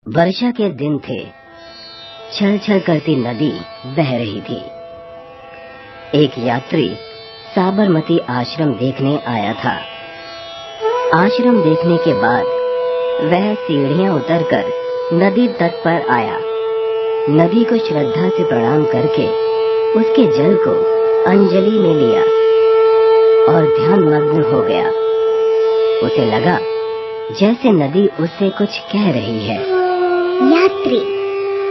वर्षा के दिन थे। छल छल करती नदी बह रही थी। एक यात्री साबरमती आश्रम देखने आया था। आश्रम देखने के बाद वह सीढ़ियां उतरकर नदी तट पर आया। नदी को श्रद्धा से प्रणाम करके उसके जल को अंजलि में लिया और ध्यान मग्न हो गया। उसे लगा जैसे नदी उससे कुछ कह रही है। यात्री,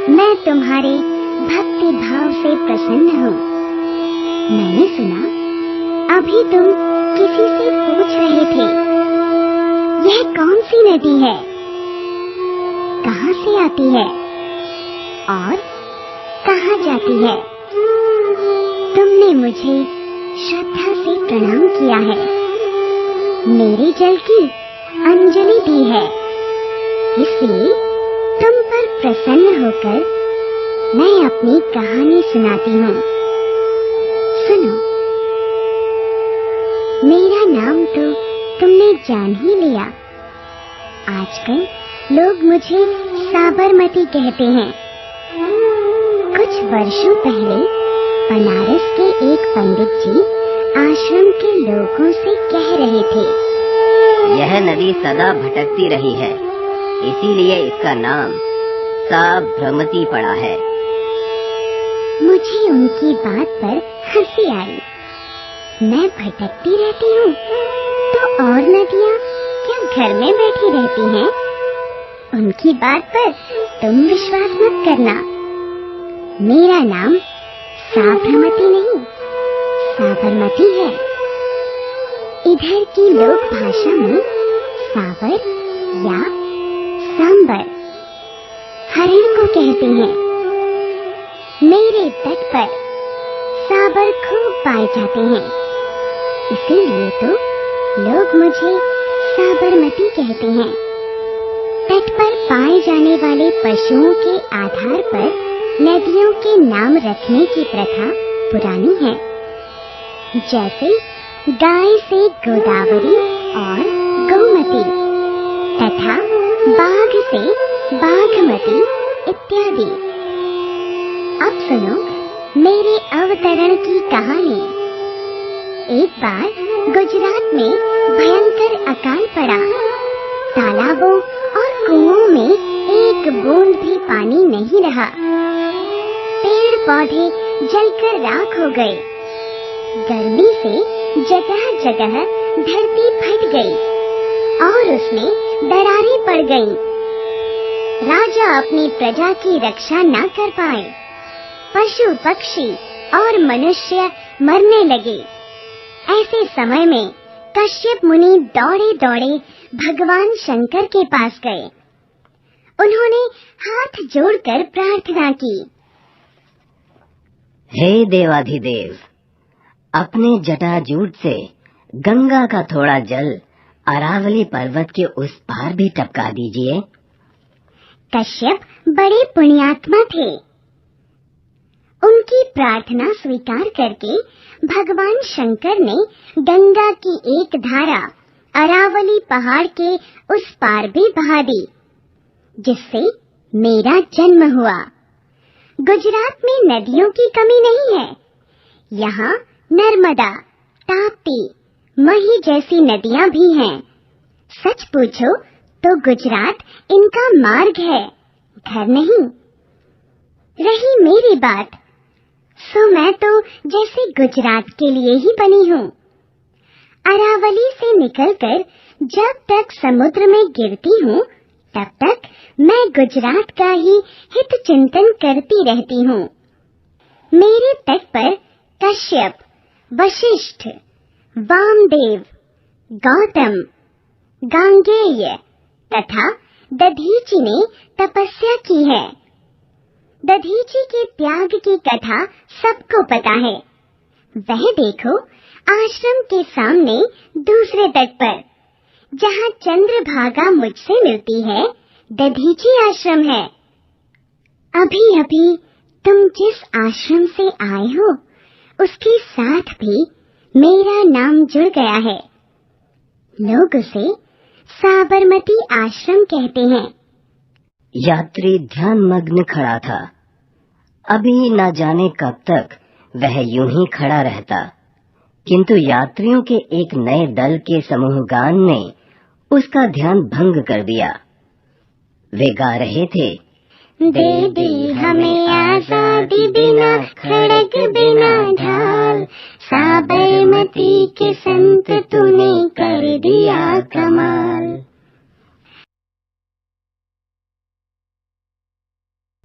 मैं तुम्हारे भक्ति भाव से प्रसन्न हूँ। मैंने सुना अभी तुम किसी से पूछ रहे थे, यह कौन सी नदी है, कहाँ से आती है और कहाँ जाती है? तुमने मुझे श्रद्धा से प्रणाम किया है, मेरे जल की अंजलि दी है, इसलिए तुम पर प्रसन्न होकर मैं अपनी कहानी सुनाती हूँ। सुनो, मेरा नाम तो तुमने जान ही लिया। आजकल लोग मुझे साबरमती कहते हैं। कुछ वर्षों पहले बनारस के एक पंडित जी आश्रम के लोगों से कह रहे थे, यह नदी सदा भटकती रही है, इसीलिए इसका नाम साबरमती पड़ा है। मुझे उनकी बात पर हंसी आई। मैं भटकती रहती हूँ तो और नदियाँ क्या घर में बैठी रहती हैं? उनकी बात पर तुम विश्वास मत करना। मेरा नाम साबरमती नहीं, साबरमती है। इधर की लोक भाषा में साबर या सांबर हरिण को कहते हैं। मेरे तट पर साबर खूब पाए जाते हैं, इसीलिए तो लोग मुझे साबरमती कहते हैं। तट पर पाए जाने वाले पशुओं के आधार पर नदियों के नाम रखने की प्रथा पुरानी है। जैसे गाय से गोदावरी और गोमती तथा बाघ से बाघमती इत्यादि। अब सुनो मेरे अवतरण की कहानी। एक बार गुजरात में भयंकर अकाल पड़ा। तालाबों और कुओं में एक बूंद भी पानी नहीं रहा। पेड़ पौधे जलकर राख हो गए। गर्मी से जगह जगह धरती फट गई और उसमें दरारें पड़ गईं। राजा अपनी प्रजा की रक्षा न कर पाए। पशु पक्षी और मनुष्य मरने लगे। ऐसे समय में कश्यप मुनि दौड़े दौड़े भगवान शंकर के पास गए। उन्होंने हाथ जोड़कर प्रार्थना की, हे देवाधिदेव, अपने जटाजूट से गंगा का थोड़ा जल अरावली पर्वत के उस पार भी टपका दीजिए। कश्यप बड़े पुण्यात्मा थे। उनकी प्रार्थना स्वीकार करके भगवान शंकर ने गंगा की एक धारा अरावली पहाड़ के उस पार भी बहा दी, जिससे मेरा जन्म हुआ। गुजरात में नदियों की कमी नहीं है। यहाँ नर्मदा, ताप्ती, मही जैसी नदियाँ भी हैं। सच पूछो तो गुजरात इनका मार्ग है, घर नहीं। रही मेरी बात, सो मैं तो जैसे गुजरात के लिए ही बनी हूँ। अरावली से निकलकर जब तक समुद्र में गिरती हूँ, तब तक मैं गुजरात का ही हित चिंतन करती रहती हूँ। मेरे तट पर कश्यप, वशिष्ठ, वामदेव, गौतम, गांगेय तथा दधीचि ने तपस्या की है। दधीचि के त्याग की कथा सबको पता है। वह देखो आश्रम के सामने दूसरे तट पर, जहाँ चंद्रभागा मुझसे मिलती है, दधीचि आश्रम है। अभी अभी तुम जिस आश्रम से आए हो, उसके साथ भी मेरा नाम जुड़ गया है। लोग उसे साबरमती आश्रम कहते हैं। यात्री ध्यान मग्न खड़ा था। अभी न जाने कब तक वह यूं ही खड़ा रहता, किंतु यात्रियों के एक नए दल के समूहगान ने उसका ध्यान भंग कर दिया। वे गा रहे थे, दे दी हमें आजादी बिना खड़ग बिना ढाल, साबरमती के संत तूने कर दिया कमाल।